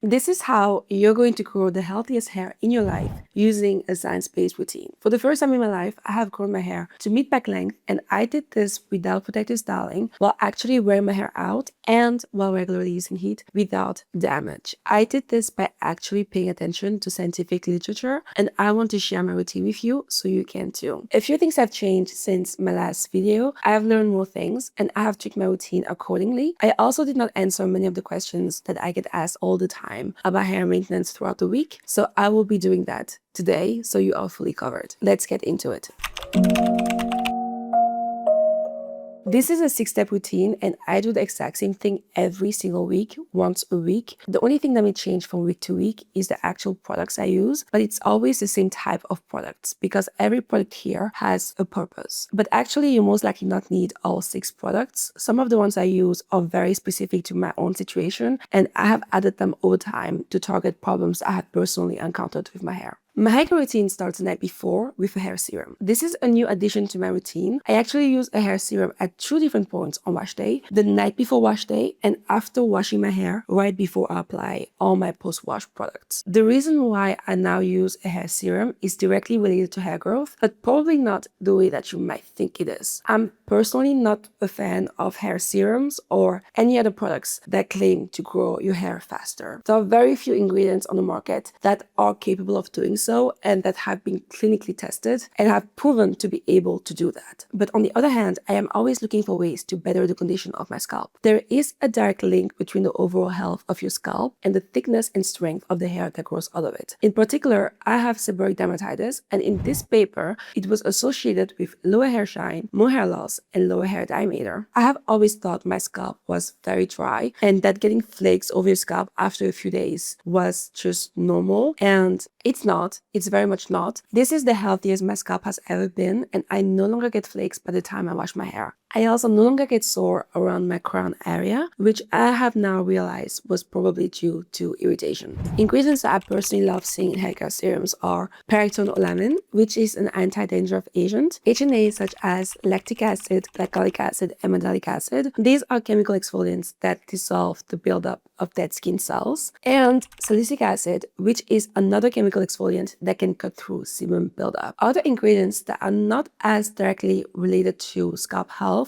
This is how you're going to grow the healthiest hair in your life using a science-based routine. For the first time in my life, I have grown my hair to mid-back length, and I did this without protective styling, while actually wearing my hair out and while regularly using heat without damage. I did this by actually paying attention to scientific literature, and I want to share my routine with you so you can too. A few things have changed since my last video. I have learned more things and I have tweaked my routine accordingly. I also did not answer many of the questions that I get asked all the time about hair maintenance throughout the week, so I will be doing that today so you are fully covered. Let's get into it. This is a 6-step routine and I do the exact same thing every single week, once a week. The only thing that may change from week to week is the actual products I use, but it's always the same type of products because every product here has a purpose. But actually, you most likely not need all 6 products. Some of the ones I use are very specific to my own situation, and I have added them over time to target problems I have personally encountered with my hair. My hair routine starts the night before with a hair serum. This is a new addition to my routine. I actually use a hair serum at 2 different points on wash day, the night before wash day and after washing my hair right before I apply all my post-wash products. The reason why I now use a hair serum is directly related to hair growth, but probably not the way that you might think it is. I'm personally not a fan of hair serums or any other products that claim to grow your hair faster. There are very few ingredients on the market that are capable of doing so and that have been clinically tested and have proven to be able to do that. But on the other hand, I am always looking for ways to better the condition of my scalp. There is a direct link between the overall health of your scalp and the thickness and strength of the hair that grows out of it. In particular, I have seborrheic dermatitis, and in this paper, it was associated with lower hair shine, more hair loss, and lower hair diameter. I have always thought my scalp was very dry and that getting flakes over your scalp after a few days was just normal, and it's not. It's very much not. This is the healthiest my scalp has ever been, and I no longer get flakes by the time I wash my hair. I also no longer get sore around my crown area, which I have now realized was probably due to irritation. Ingredients that I personally love seeing in hair care serums are pyritonolamin, which is an anti-dandruff agent, HNAs such as lactic acid, glycolic acid, and mandelic acid. These are chemical exfoliants that dissolve the buildup of dead skin cells, and salicylic acid, which is another chemical exfoliant that can cut through sebum buildup. Other ingredients that are not as directly related to scalp health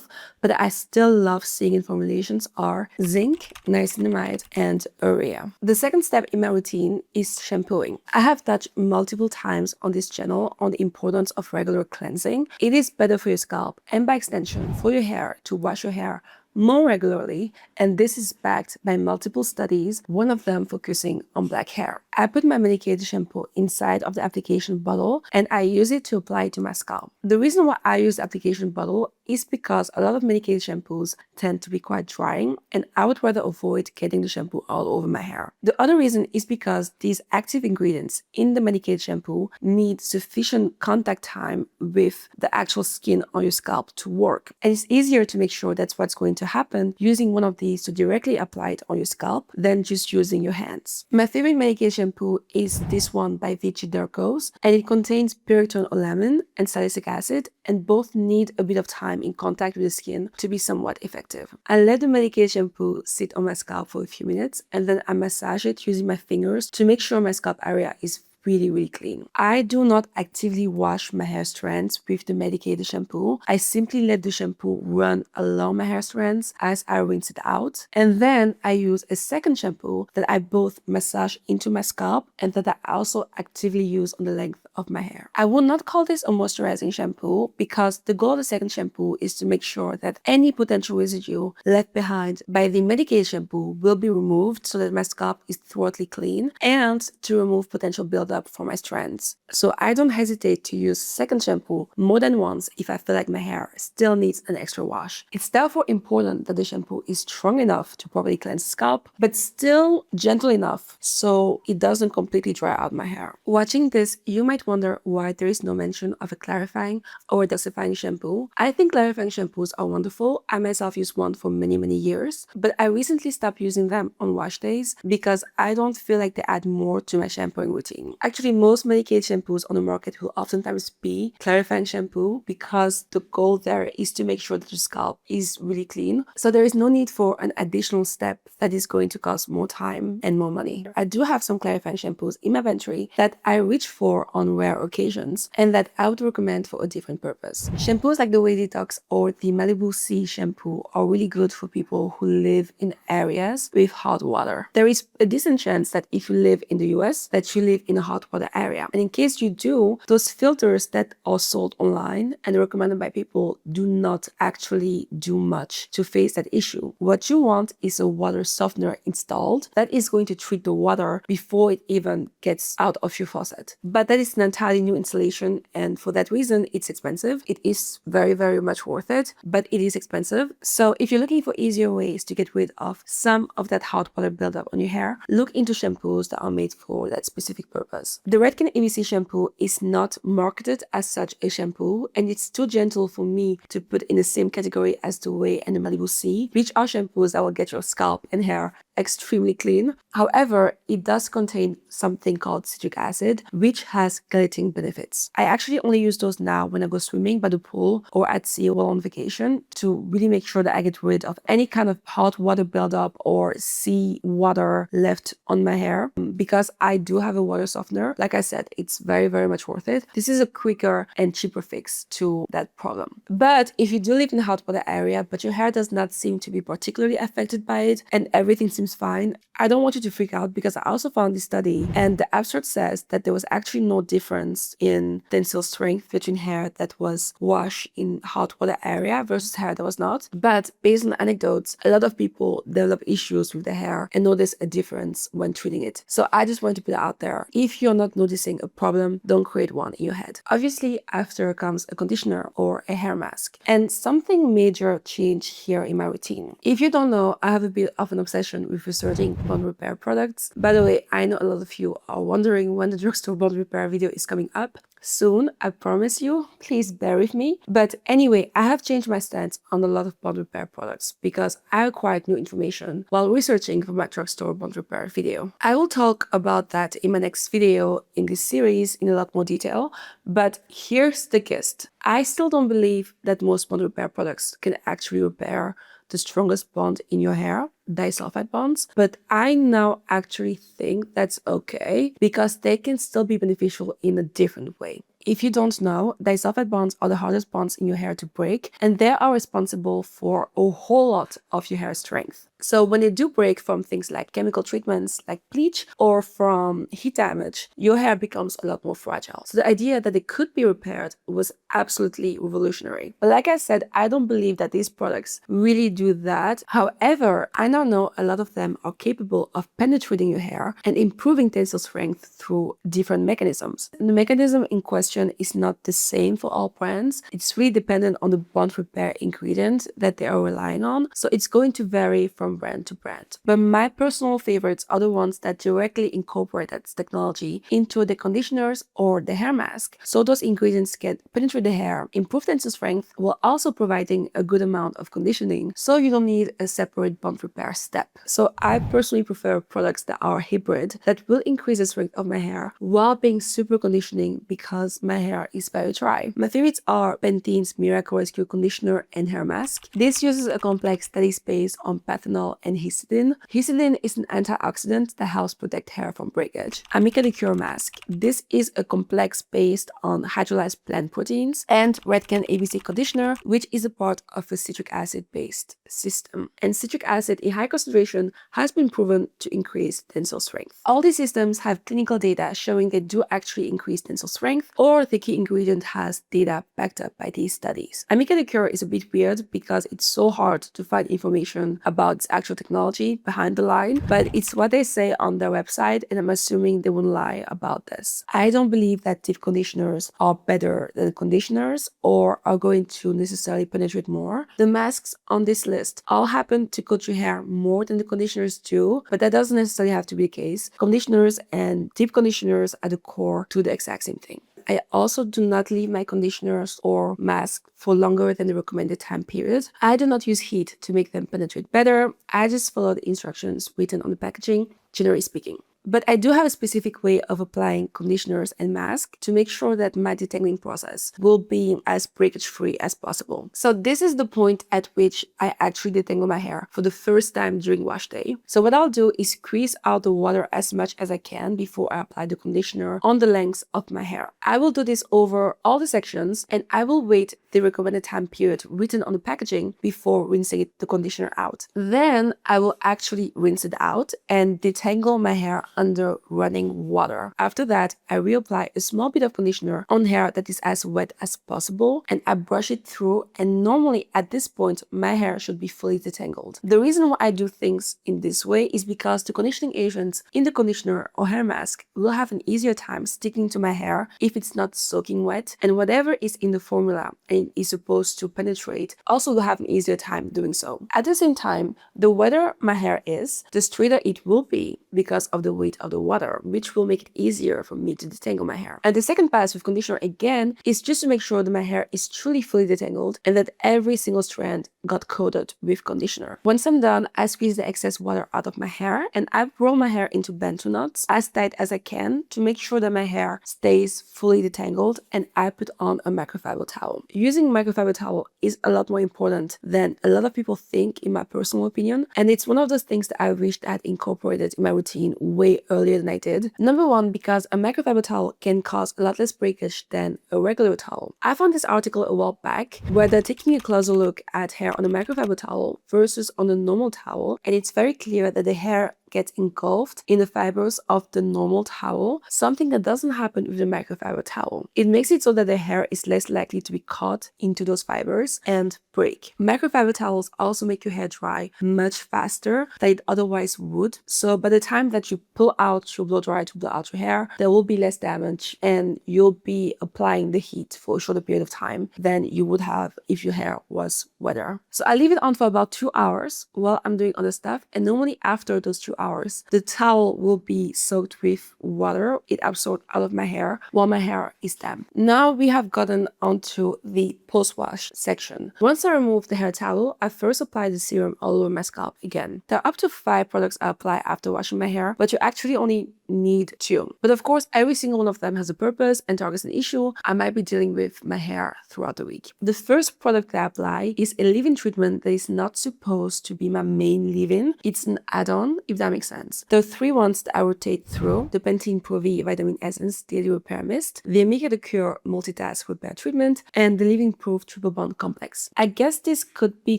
but I still love seeing in formulations are zinc, niacinamide, and urea. The second step in my routine is shampooing. I have touched multiple times on this channel on the importance of regular cleansing. It is better for your scalp and by extension for your hair to wash your hair more regularly, and this is backed by multiple studies, one of them focusing on black hair. I put my medicated shampoo inside of the application bottle and I use it to apply it to my scalp. The reason why I use the application bottle is because a lot of medicated shampoos tend to be quite drying and I would rather avoid getting the shampoo all over my hair. The other reason is because these active ingredients in the medicated shampoo need sufficient contact time with the actual skin on your scalp to work, and it's easier to make sure that's what's going to happen using one of these to directly apply it on your scalp than just using your hands. My favorite medicated shampoo is this one by Vichy Dercos, and it contains pyritonolamin and salicylic acid, and both need a bit of time in contact with the skin to be somewhat effective. I let the medicated shampoo sit on my scalp for a few minutes and then I massage it using my fingers to make sure my scalp area is really clean. I do not actively wash my hair strands with the medicated shampoo. I simply let the shampoo run along my hair strands as I rinse it out, and then I use a second shampoo that I both massage into my scalp and that I also actively use on the length of my hair. I will not call this a moisturizing shampoo because the goal of the second shampoo is to make sure that any potential residue left behind by the medicated shampoo will be removed so that my scalp is thoroughly clean, and to remove potential buildup for my strands. So I don't hesitate to use second shampoo more than once if I feel like my hair still needs an extra wash. It's therefore important that the shampoo is strong enough to properly cleanse the scalp, but still gentle enough so it doesn't completely dry out my hair. Watching this, you might wonder why there is no mention of a clarifying or detoxifying shampoo. I think clarifying shampoos are wonderful. I myself used one for many years, but I recently stopped using them on wash days because I don't feel like they add more to my shampooing routine. Actually, most medicated shampoos on the market will oftentimes be clarifying shampoo because the goal there is to make sure that your scalp is really clean. So there is no need for an additional step that is going to cost more time and more money. I do have some clarifying shampoos in my inventory that I reach for on rare occasions and that I would recommend for a different purpose. Shampoos like the Way Detox or the Malibu Sea shampoo are really good for people who live in areas with hot water. There is a decent chance that if you live in the US, that you live in a hot water area. And in case you do, those filters that are sold online and recommended by people do not actually do much to face that issue. What you want is a water softener installed that is going to treat the water before it even gets out of your faucet. But that is an entirely new installation, and for that reason, it's expensive. It is very, very much worth it, but it is expensive. So if you're looking for easier ways to get rid of some of that hot water buildup on your hair, look into shampoos that are made for that specific purpose. The Redken ABC shampoo is not marketed as such a shampoo, and it's too gentle for me to put in the same category as the Way and the Malibu Sea, which are shampoos that will get your scalp and hair extremely clean. However, it does contain something called citric acid, which has gelatin benefits. I actually only use those now when I go swimming by the pool or at sea while on vacation to really make sure that I get rid of any kind of hot water buildup or sea water left on my hair. Because I do have a water softener, like I said, it's very, very much worth it. This is a quicker and cheaper fix to that problem. But if you do live in a hot water area, but your hair does not seem to be particularly affected by it and everything seems fine, I don't want you to freak out, because I also found this study and the abstract says that there was actually no difference in tensile strength between hair that was washed in hot water area versus hair that was not. But based on anecdotes, a lot of people develop issues with the hair and notice a difference when treating it. So I just want to put it out there. If you're not noticing a problem, don't create one in your head. Obviously, after comes a conditioner or a hair mask. And something major changed here in my routine. If you don't know, I have a bit of an obsession with researching bond repair products. By the way, I know a lot of you are wondering when the drugstore bond repair video is coming up. Soon, I promise you. Please bear with me. But anyway, I have changed my stance on a lot of bond repair products because I acquired new information while researching for my drugstore bond repair video. I will talk about that in my next video in this series in a lot more detail, but here's the gist. I still don't believe that most bond repair products can actually repair the strongest bond in your hair, disulfide bonds, but I now actually think that's okay because they can still be beneficial in a different way. If you don't know, disulfide bonds are the hardest bonds in your hair to break, and they are responsible for a whole lot of your hair strength. So when they do break from things like chemical treatments like bleach or from heat damage, your hair becomes a lot more fragile. So the idea that it could be repaired was absolutely revolutionary. But like I said, I don't believe that these products really do that. However, I now know a lot of them are capable of penetrating your hair and improving tensile strength through different mechanisms. And the mechanism in question is not the same for all brands. It's really dependent on the bond repair ingredient that they are relying on. So it's going to vary from brand to brand. But my personal favorites are the ones that directly incorporate that technology into the conditioners or the hair mask. So those ingredients can penetrate the hair, improve tensile strength, while also providing a good amount of conditioning. So you don't need a separate bond repair step. So I personally prefer products that are hybrid, that will increase the strength of my hair while being super conditioning because my hair is very dry. My favorites are Pantene's Miracle Rescue Conditioner and Hair Mask. This uses a complex that is based on panthenol and histidine. Histidine is an antioxidant that helps protect hair from breakage. Amica the Cure Mask. This is a complex based on hydrolyzed plant proteins. And Redken ABC Conditioner, which is a part of a citric acid based system. And citric acid in high concentration has been proven to increase tensile strength. All these systems have clinical data showing they do actually increase tensile strength, or the key ingredient has data backed up by these studies. Amica the Cure is a bit weird because it's so hard to find information about its actual technology behind the line, but it's what they say on their website, and I'm assuming they wouldn't lie about this. I don't believe that deep conditioners are better than conditioners or are going to necessarily penetrate more. The masks on this list all happen to coat your hair more than the conditioners do, but that doesn't necessarily have to be the case. Conditioners and deep conditioners are the core to the exact same thing. I also do not leave my conditioners or masks for longer than the recommended time period. I do not use heat to make them penetrate better. I just follow the instructions written on the packaging, generally speaking. But I do have a specific way of applying conditioners and masks to make sure that my detangling process will be as breakage-free as possible. So this is the point at which I actually detangle my hair for the first time during wash day. So what I'll do is squeeze out the water as much as I can before I apply the conditioner on the length of my hair. I will do this over all the sections, and I will wait the recommended time period written on the packaging before rinsing the conditioner out. Then I will actually rinse it out and detangle my hair under running water. After that, I reapply a small bit of conditioner on hair that is as wet as possible, and I brush it through, and normally at this point my hair should be fully detangled. The reason why I do things in this way is because the conditioning agents in the conditioner or hair mask will have an easier time sticking to my hair if it's not soaking wet, and whatever is in the formula and is supposed to penetrate also will have an easier time doing so. At the same time, the wetter my hair is, the straighter it will be because of the weight of the water, which will make it easier for me to detangle my hair. And the second pass with conditioner again is just to make sure that my hair is truly fully detangled and that every single strand got coated with conditioner. Once I'm done, I squeeze the excess water out of my hair and I roll my hair into bento knots as tight as I can to make sure that my hair stays fully detangled, and I put on a microfiber towel. Using microfiber towel is a lot more important than a lot of people think, in my personal opinion, and it's one of those things that I wished I had incorporated in my routine way earlier than I did. Number one, because a microfiber towel can cause a lot less breakage than a regular towel. I found this article a while back where they're taking a closer look at hair on a microfiber towel versus on a normal towel, and it's very clear that the hair gets engulfed in the fibers of the normal towel, something that doesn't happen with the microfiber towel. It makes it so that the hair is less likely to be caught into those fibers and break. Microfiber towels also make your hair dry much faster than it otherwise would, so by the time that you pull out your blow dryer to blow out your hair, there will be less damage and you'll be applying the heat for a shorter period of time than you would have if your hair was wetter. So I leave it on for about 2 hours while I'm doing other stuff, and normally after those 2 hours, the towel will be soaked with water. It absorbs out of my hair while my hair is damp. Now we have gotten onto the post-wash section. Once I remove the hair towel, I first apply the serum all over my scalp again. There are up to 5 products I apply after washing my hair, but you actually only need 2. But of course, every single one of them has a purpose and targets an issue I might be dealing with my hair throughout the week. The first product that I apply is a leave-in treatment that is not supposed to be my main leave-in. It's an add-on, if that makes sense. There are 3 ones that I rotate through: the Pantene Pro V Vitamin Essence Daily Repair Mist, the Medicated Cure Multitask Repair Treatment, and the Leave-In Proof Triple Bond Complex. I guess this could be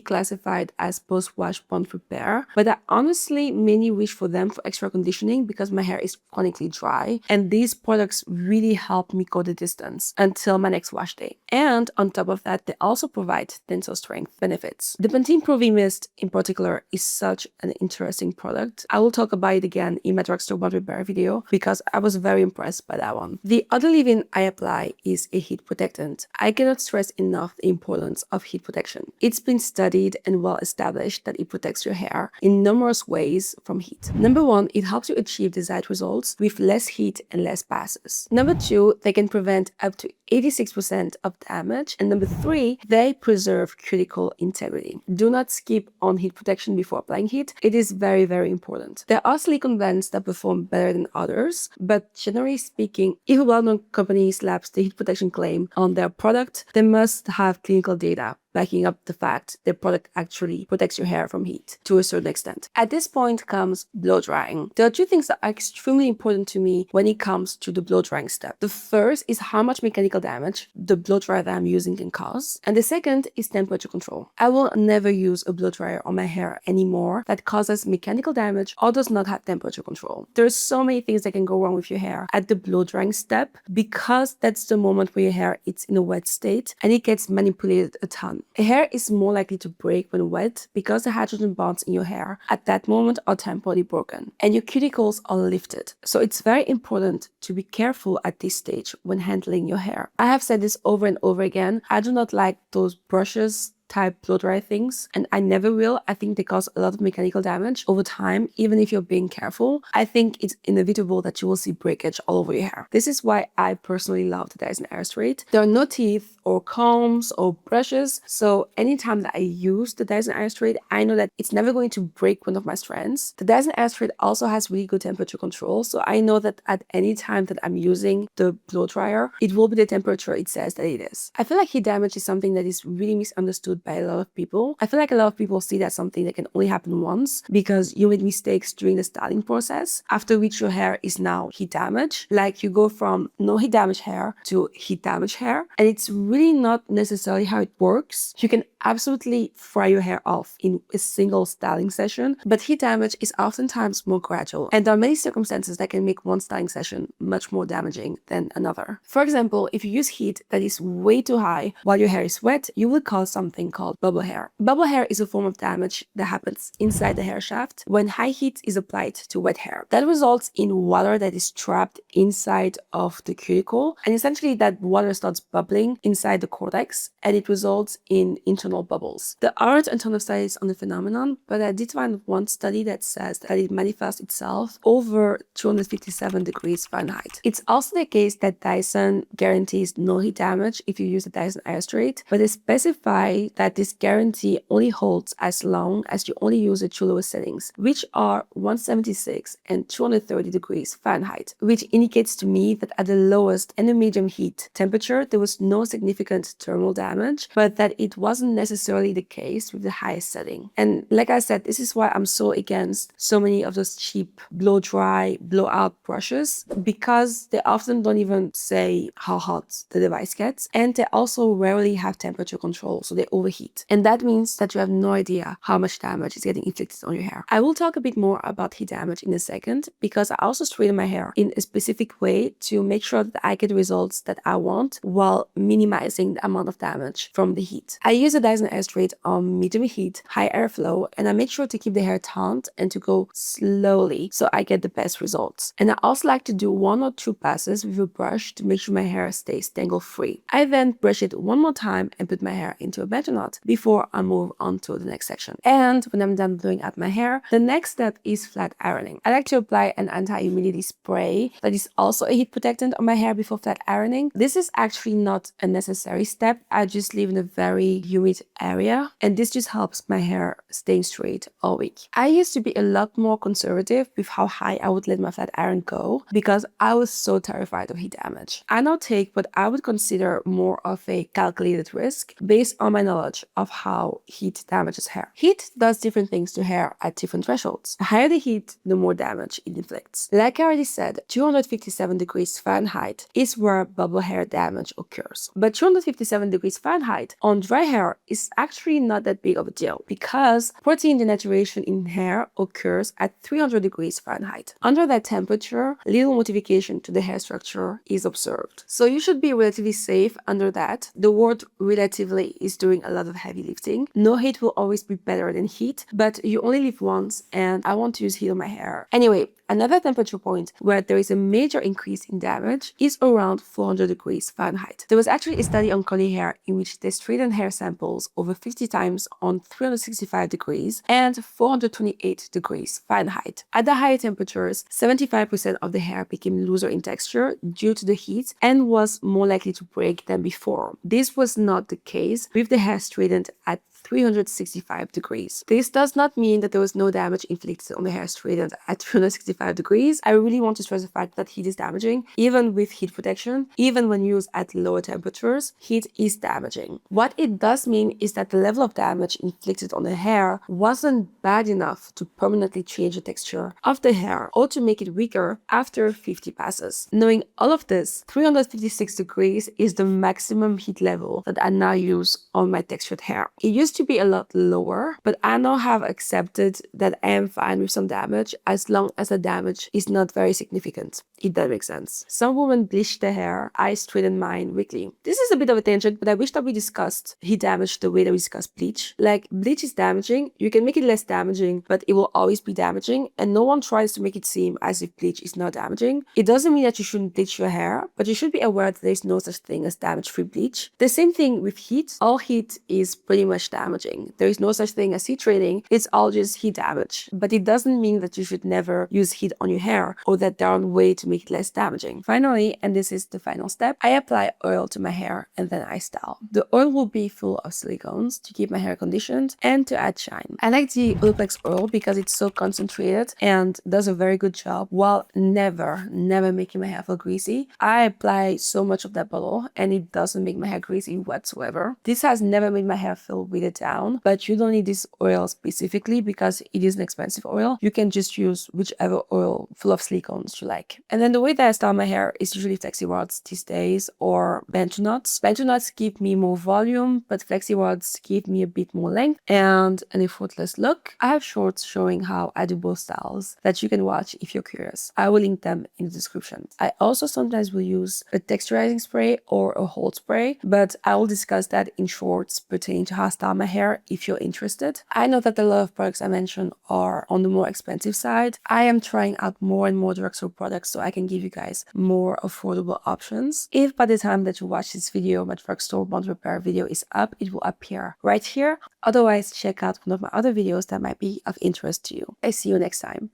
classified as post-wash bond repair, but I honestly mainly wish for them for extra conditioning because my hair is chronically dry, and these products really help me go the distance until my next wash day. And on top of that, they also provide tensile strength benefits. The Pantene Pro V Mist in particular is such an interesting product. I will talk about it again in my drugstore bond repair video because I was very impressed by that one. The other leave-in I apply is a heat protectant. I cannot stress enough the importance of heat protection. It's been studied and well established that it protects your hair in numerous ways from heat. Number 1, it helps you achieve desired results with less heat and less passes. Number 2, they can prevent up to 86% of damage. And number 3, they preserve cuticle integrity. Do not skip on heat protection before applying heat. It is very, very important. There are silicone blends that perform better than others, but generally speaking, if a well-known company slaps the heat protection claim on their product, they must have clinical data backing up the fact their product actually protects your hair from heat to a certain extent. At this point comes blow drying. There are 2 things that are extremely important to me when it comes to the blow drying step. The first is how much mechanical damage the blow dryer that I'm using can cause, and the second is temperature control. I will never use a blow dryer on my hair anymore that causes mechanical damage or does not have temperature control. There's so many things that can go wrong with your hair at the blow drying step because that's the moment where your hair is in a wet state and it gets manipulated a ton. Hair is more likely to break when wet because the hydrogen bonds in your hair at that moment are temporarily broken and your cuticles are lifted. So it's very important to be careful at this stage when handling your hair. I have said this over and over again. I do not like those brushes type blow dry things, and I never will. I think they cause a lot of mechanical damage over time, even if you're being careful. I think it's inevitable that you will see breakage all over your hair. This is why I personally love the Dyson Airstraight. There are no teeth or combs or brushes, so anytime that I use the Dyson Airstraight, I know that it's never going to break one of my strands. The Dyson Airstraight also has really good temperature control, so I know that at any time that I'm using the blow dryer, it will be the temperature it says that it is. I feel like heat damage is something that is really misunderstood by a lot of people. I feel like a lot of people see that something that can only happen once because you made mistakes during the styling process, after which your hair is now heat damage. Like you go from no heat damage hair to heat damage hair, and it's really not necessarily how it works. You can absolutely fry your hair off in a single styling session, but heat damage is oftentimes more gradual, and there are many circumstances that can make one styling session much more damaging than another. For example, if you use heat that is way too high while your hair is wet, you will cause something called bubble hair. Bubble hair is a form of damage that happens inside the hair shaft when high heat is applied to wet hair. That results in water that is trapped inside of the cuticle, and essentially that water starts bubbling inside the cortex, and it results in internal bubbles. There aren't a ton of studies on the phenomenon, but I did find one study that says that it manifests itself over 257 degrees Fahrenheit. It's also the case that Dyson guarantees no heat damage if you use the Dyson Airstraight, but they specify that this guarantee only holds as long as you only use the two lowest settings, which are 176 and 230 degrees Fahrenheit, which indicates to me that at the lowest and the medium heat temperature, there was no significant thermal damage, but that it wasn't necessarily the case with the highest setting. And like I said, this is why I'm so against so many of those cheap blow dry, blow out brushes, because they often don't even say how hot the device gets, and they also rarely have temperature control, so they overheat. And that means that you have no idea how much damage is getting inflicted on your hair. I will talk a bit more about heat damage in a second, because I also straighten my hair in a specific way to make sure that I get the results that I want while minimizing the amount of damage from the heat. I use a Dyson Airstraight on medium heat, high airflow, and I make sure to keep the hair taut and to go slowly so I get the best results. And I also like to do 1 or 2 passes with a brush to make sure my hair stays tangle free. I then brush it one more time and put my hair into a bento knot before I move on to the next section. And when I'm done blowing out my hair, the next step is flat ironing. I like to apply an anti-humidity spray that is also a heat protectant on my hair before flat ironing. This is actually not a necessary step. I just live in a very humid area, and this just helps my hair staying straight all week. I used to be a lot more conservative with how high I would let my flat iron go because I was so terrified of heat damage. I now take what I would consider more of a calculated risk based on my knowledge of how heat damages hair. Heat does different things to hair at different thresholds. The higher the heat, the more damage it inflicts. Like I already said, 257 degrees Fahrenheit is where bubble hair damage occurs. But 257 degrees Fahrenheit on dry hair is actually not that big of a deal because protein denaturation in hair occurs at 300 degrees Fahrenheit. Under that temperature, little modification to the hair structure is observed. So you should be relatively safe under that. The word relatively is doing a lot of heavy lifting. No heat will always be better than heat, but you only live once and I want to use heat on my hair. Anyway, another temperature point where there is a major increase in damage is around 400 degrees Fahrenheit. There was actually a study on curly hair in which they straightened hair samples over 50 times on 365 degrees and 428 degrees Fahrenheit. At the higher temperatures, 75% of the hair became looser in texture due to the heat and was more likely to break than before. This was not the case with the hair straightened at 365 degrees. This does not mean that there was no damage inflicted on the hair straightened at 365 degrees. I really want to stress the fact that heat is damaging, even with heat protection, even when used at lower temperatures, heat is damaging. What it does mean is that the level of damage inflicted on the hair wasn't bad enough to permanently change the texture of the hair or to make it weaker after 50 passes. Knowing all of this, 356 degrees is the maximum heat level that I now use on my textured hair. It used to be a lot lower, but I now have accepted that I am fine with some damage as long as the damage is not very significant, if that makes sense. Some women bleach their hair, I straighten mine weekly. This is a bit of a tangent, but I wish that we discussed heat damage the way that we discussed bleach. Like, bleach is damaging, you can make it less damaging, but it will always be damaging, and no one tries to make it seem as if bleach is not damaging. It doesn't mean that you shouldn't bleach your hair, but you should be aware that there is no such thing as damage-free bleach. The same thing with heat. All heat is pretty much damage. damaging. There is no such thing as heat treating. It's all just heat damage. But it doesn't mean that you should never use heat on your hair or that there are ways to make it less damaging. Finally, and this is the final step, I apply oil to my hair and then I style. The oil will be full of silicones to keep my hair conditioned and to add shine. I like the Olaplex oil because it's so concentrated and does a very good job while never making my hair feel greasy. I apply so much of that bottle and it doesn't make my hair greasy whatsoever. This has never made my hair feel weighted down, but you don't need this oil specifically because it is an expensive oil. You can just use whichever oil full of silicones you like. And then the way that I style my hair is usually flexi rods these days or bantu knots. Bantu knots give me more volume, but flexi rods give me a bit more length and an effortless look. I have shorts showing how I do both styles that you can watch if you're curious. I will link them in the description. I also sometimes will use a texturizing spray or a hold spray, but I will discuss that in shorts pertaining to how I style my hair if you're interested. I know that a lot of products I mentioned are on the more expensive side. I am trying out more and more drugstore products so I can give you guys more affordable options. If by the time that you watch this video, my drugstore bond repair video is up, it will appear right here. Otherwise, check out one of my other videos that might be of interest to you. I see you next time.